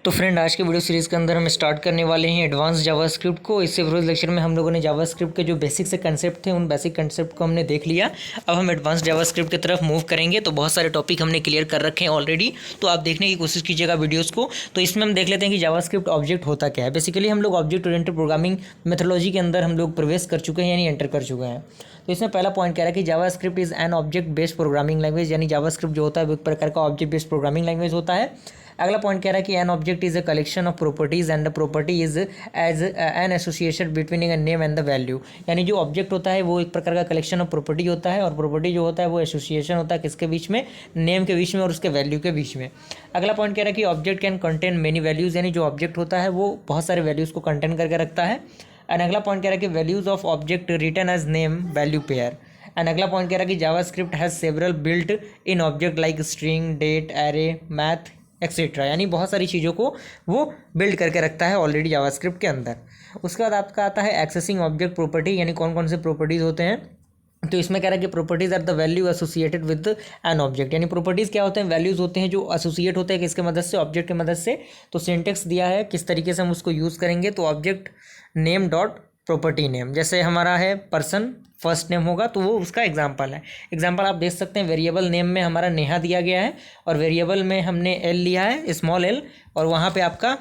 तो फ्रेंड, आज के वीडियो सीरीज़ के अंदर हम स्टार्ट करने वाले हैं एडवांस जावास्क्रिप्ट को। इससे विरोध लेक्चर में हम लोगों ने जावास्क्रिप्ट के जो बेसिक से कंसेप्ट थे उन बेसिक कंसेप्ट को हमने देख लिया। अब हम एडवांस जावास्क्रिप्ट की तरफ मूव करेंगे। तो बहुत सारे टॉपिक हमने क्लियर कर रखे हैं ऑलरेडी, तो आप देखने की कोशिश कीजिएगा वीडियोज़ को। तो इसमें हम देख लेते हैं कि जावास्क्रिप्ट ऑब्जेक्ट होता क्या है। बेसिकली हम लोग ऑब्जेक्ट ओरिएंटेड प्रोग्रामिंग मेथोडोलॉजी के अंदर हम लोग प्रवेश कर चुके हैं, यानी एंटर कर चुके हैं। तो इसमें पहला पॉइंट कह रहा है कि JavaScript is an object based programming language, यानी जावास्क्रिप्ट जो होता है वो एक प्रकार का ऑब्जेक्ट बेस्ड प्रोग्रामिंग लैंग्वेज होता है। अगला पॉइंट कह रहा है कि an object is a collection of properties and the property is as an association between a name and the value, यानी जो ऑब्जेक्ट होता है वो एक प्रकार का कलेक्शन ऑफ प्रॉपर्टी होता है, और प्रॉपर्टी जो होता है वो एसोसिएशन होता है किसके बीच में, नेम के बीच में और उसके वैल्यू के बीच में। अगला पॉइंट कह रहा है कि object can contain many values, यानी जो ऑब्जेक्ट होता है वो बहुत सारे वैल्यूज़ को कंटेन करके रखता है। एंड अगला पॉइंट कह रहा है कि values of object written as name value pair. And अगला पॉइंट कह रहा है कि JavaScript has several built in object like string, date, array, math etcetera, यानी बहुत सारी चीज़ों को वो बिल्ड करके रखता है ऑलरेडी जावास्क्रिप्ट के अंदर। उसके बाद आपका आता है एक्सेसिंग ऑब्जेक्ट प्रॉपर्टी, यानी कौन कौन से प्रॉपर्टीज़ होते हैं। तो इसमें कह रहा है कि properties are the value associated with an object, यानी प्रॉपर्टीज़ क्या होते हैं, वैल्यूज़ होते हैं जो एसोसिएट होते हैं किसके मदद से, ऑब्जेक्ट की मदद से। तो सिंटेक्स दिया है किस तरीके से हम उसको यूज़ करेंगे। तो object name dot property name, जैसे हमारा है पर्सन फर्स्ट नेम होगा तो वो उसका एग्जाम्पल है। एग्जाम्पल आप देख सकते हैं, वेरिएबल नेम में हमारा नेहा दिया गया है और वेरिएबल में हमने एल लिया है, स्मॉल एल, और वहाँ पे आपका,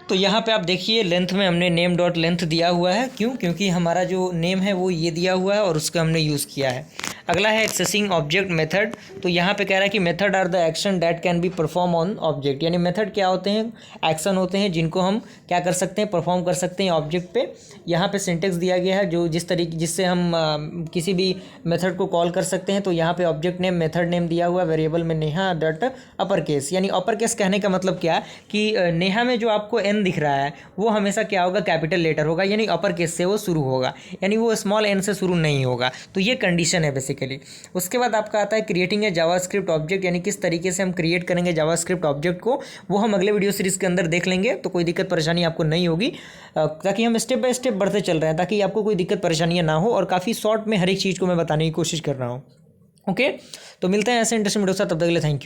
तो यहाँ पे आप देखिए लेंथ में हमने नेम डॉट लेंथ दिया हुआ है। क्यों? क्योंकि हमारा जो नेम है वो ये दिया हुआ है और उसका हमने यूज़ किया है। अगला है एक्सेसिंग ऑब्जेक्ट मेथड। तो यहाँ पे कह रहा है कि method are the action that can be perform on object, यानी मेथड क्या होते हैं, एक्शन होते हैं जिनको हम क्या कर सकते हैं, परफॉर्म कर सकते हैं ऑब्जेक्ट पे। यहाँ पे सिंटेक्स दिया गया है जो जिससे हम किसी भी मेथड को कॉल कर सकते हैं। तो यहाँ पे ऑब्जेक्ट नेम, मेथड नेम दिया हुआ है, वेरिएबल में नेहा डॉट अपर केस, यानी अपर केस कहने का मतलब क्या कि नेहा में जो आपको एन दिख रहा है वो हमेशा क्या होगा, कैपिटल लेटर होगा, यानी अपर केस से वो शुरू होगा, यानी वो स्मॉल एन से शुरू नहीं होगा। तो ये कंडीशन है बेसिकली। उसके बाद आपका आता है क्रिएटिंग ए जावास्क्रिप्ट ऑब्जेक्ट, यानी किस तरीके से हम क्रिएट करेंगे जावास्क्रिप्ट ऑब्जेक्ट को, वो हम अगले वीडियो सीरीज के अंदर देख लेंगे। तो कोई दिक्कत परेशानी आपको नहीं होगी, ताकि हम स्टेप बाय स्टेप बढ़ते चल रहे हैं, ताकि आपको कोई दिक्कत परेशानियां ना हो, और काफ़ी शॉर्ट में हर एक चीज़ को मैं बताने की कोशिश कर रहा हूँ। ओके, तो मिलते हैं ऐसे इंटरेस्टिंग वीडियो के साथ, तब तक के लिए थैंक यू।